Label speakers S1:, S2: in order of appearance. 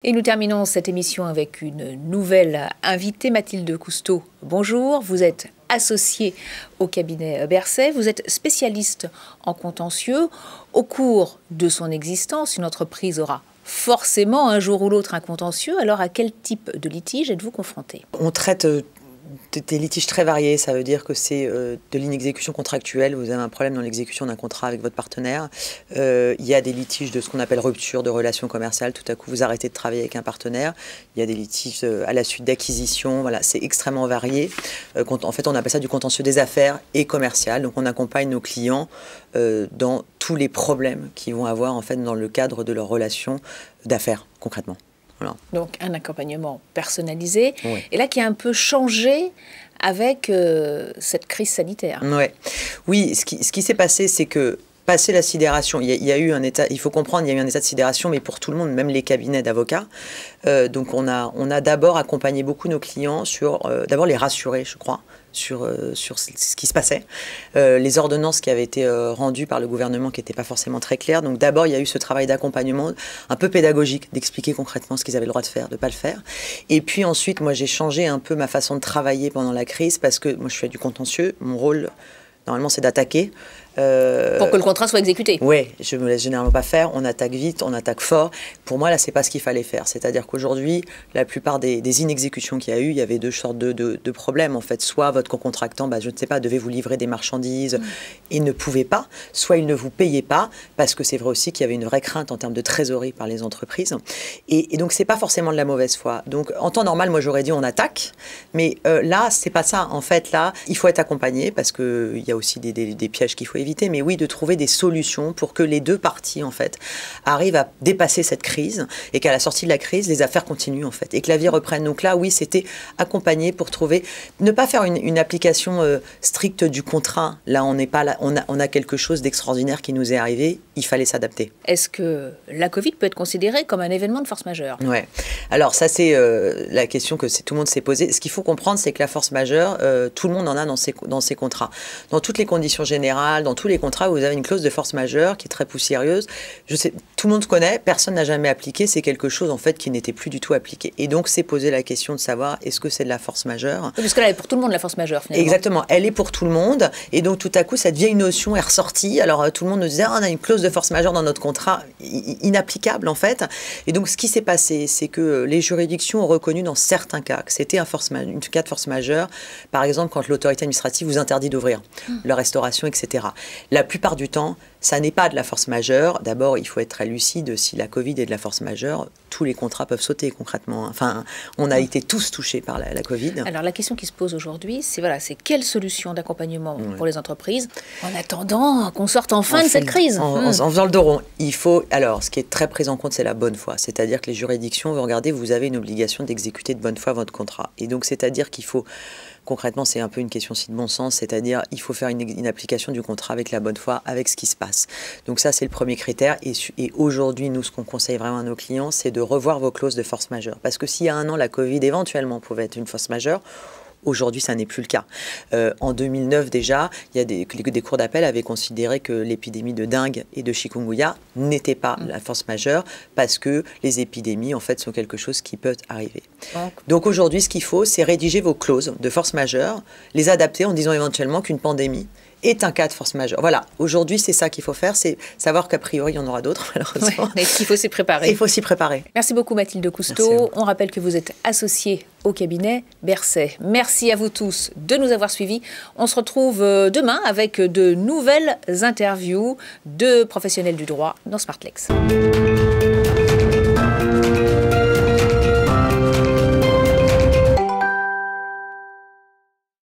S1: Et nous terminons cette émission avec une nouvelle invitée, Mathilde Cousteau. Bonjour, vous êtes associée au cabinet Berset, vous êtes spécialiste en contentieux. Au cours de son existence, une entreprise aura forcément un jour ou l'autre un contentieux. Alors à quel type de litige êtes-vous confronté?
S2: On traite des litiges très variés, ça veut dire que c'est de l'inexécution contractuelle, vous avez un problème dans l'exécution d'un contrat avec votre partenaire, il y a des litiges de ce qu'on appelle rupture de relations commerciales, tout à coup vous arrêtez de travailler avec un partenaire, il y a des litiges à la suite d'acquisition, voilà, c'est extrêmement varié. En fait on appelle ça du contentieux des affaires et commercial, donc on accompagne nos clients dans tous les problèmes qu'ils vont avoir en fait dans le cadre de leurs relations d'affaires concrètement. Voilà.
S1: Donc un accompagnement personnalisé,
S2: Oui.
S1: et là qui a un peu changé avec cette crise sanitaire.
S2: Ouais. Oui, ce qui s'est passé, c'est que passé la sidération, il y a eu un état, il faut comprendre, il y a eu un état de sidération, mais pour tout le monde, même les cabinets d'avocats. Donc on a d'abord accompagné beaucoup nos clients sur, d'abord les rassurer, je crois, sur ce qui se passait, les ordonnances qui avaient été rendues par le gouvernement qui n'étaient pas forcément très claires. Donc d'abord, il y a eu ce travail d'accompagnement un peu pédagogique, d'expliquer concrètement ce qu'ils avaient le droit de faire, de ne pas le faire. Et puis ensuite, moi, j'ai changé un peu ma façon de travailler pendant la crise parce que moi, je fais du contentieux. Mon rôle, normalement, c'est d'attaquer.
S1: Pour que le contrat soit exécuté.
S2: Oui, je ne me laisse généralement pas faire. On attaque vite, on attaque fort. Pour moi, là, ce n'est pas ce qu'il fallait faire. C'est-à-dire qu'aujourd'hui, la plupart des inexécutions qu'il y a eu, il y avait deux sortes de problèmes. En fait, soit votre co-contractant, je ne sais pas, devait vous livrer des marchandises et ne pouvait pas. Soit il ne vous payait pas, parce que c'est vrai aussi qu'il y avait une vraie crainte en termes de trésorerie par les entreprises. Et donc, ce n'est pas forcément de la mauvaise foi. Donc, en temps normal, moi, j'aurais dit on attaque. Mais là, ce n'est pas ça. En fait, là, il faut être accompagné parce qu'il y a aussi des pièges qu'il faut éviter. Mais oui, de trouver des solutions pour que les deux parties, en fait, arrivent à dépasser cette crise et qu'à la sortie de la crise, les affaires continuent, en fait, et que la vie reprenne. Donc là, oui, c'était accompagner pour trouver, ne pas faire une application stricte du contrat. Là, on n'est pas là, on a quelque chose d'extraordinaire qui nous est arrivé, il fallait s'adapter.
S1: Est-ce que la Covid peut être considérée comme un événement de force majeure?
S2: Ouais. Alors ça, c'est la question que tout le monde s'est posée. Ce qu'il faut comprendre, c'est que la force majeure, tout le monde en a dans ses contrats. Dans toutes les conditions générales, dans tous les contrats, vous avez une clause de force majeure qui est très poussiérieuse. Je sais, tout le monde connaît, personne n'a jamais appliqué. C'est quelque chose en fait qui n'était plus du tout appliqué. Et donc, c'est poser la question de savoir est-ce que c'est de la force majeure?
S1: Oui, parce que là, elle est pour tout le monde la force majeure finalement.
S2: Exactement, elle est pour tout le monde. Et donc, tout à coup, ça devient une notion, est ressortie. Alors, tout le monde nous disait on a une clause de force majeure dans notre contrat, inapplicable en fait. Et donc, ce qui s'est passé, c'est que les juridictions ont reconnu dans certains cas que c'était une cas de force majeure. Par exemple, quand l'autorité administrative vous interdit d'ouvrir la restauration, etc. La plupart du temps, ça n'est pas de la force majeure. D'abord, il faut être très lucide. Si la Covid est de la force majeure, tous les contrats peuvent sauter concrètement. Enfin, on a été tous touchés par la Covid. Alors,
S1: la question qui se pose aujourd'hui, c'est quelle solution d'accompagnement pour les entreprises en attendant qu'on sorte enfin de cette crise
S2: en faisant le dos rond. Alors, ce qui est très pris en compte, c'est la bonne foi. C'est-à-dire que les juridictions, vous regardez, vous avez une obligation d'exécuter de bonne foi votre contrat. Et donc, c'est-à-dire qu'il faut... Concrètement, c'est un peu une question aussi de bon sens, c'est-à-dire il faut faire une application du contrat avec la bonne foi, avec ce qui se passe. Donc ça, c'est le premier critère. Et aujourd'hui, nous, ce qu'on conseille vraiment à nos clients, c'est de revoir vos clauses de force majeure. Parce que s'il y a un an, la Covid, éventuellement, pouvait être une force majeure, aujourd'hui, ça n'est plus le cas. En 2009, déjà, il y a des cours d'appel avaient considéré que l'épidémie de dengue et de chikungunya n'était pas la force majeure parce que les épidémies, en fait, sont quelque chose qui peut arriver. Donc aujourd'hui, ce qu'il faut, c'est rédiger vos clauses de force majeure, les adapter en disant éventuellement qu'une pandémie est un cas de force majeure. Voilà, aujourd'hui, c'est ça qu'il faut faire, c'est savoir qu'a priori, il y en aura d'autres, malheureusement.
S1: Ouais, mais qu'il faut s'y préparer.
S2: Il faut s'y préparer.
S1: Merci beaucoup, Mathilde Cousteau. On rappelle que vous êtes associée au cabinet Berset. Merci à vous tous de nous avoir suivis. On se retrouve demain avec de nouvelles interviews de professionnels du droit dans Smartlex.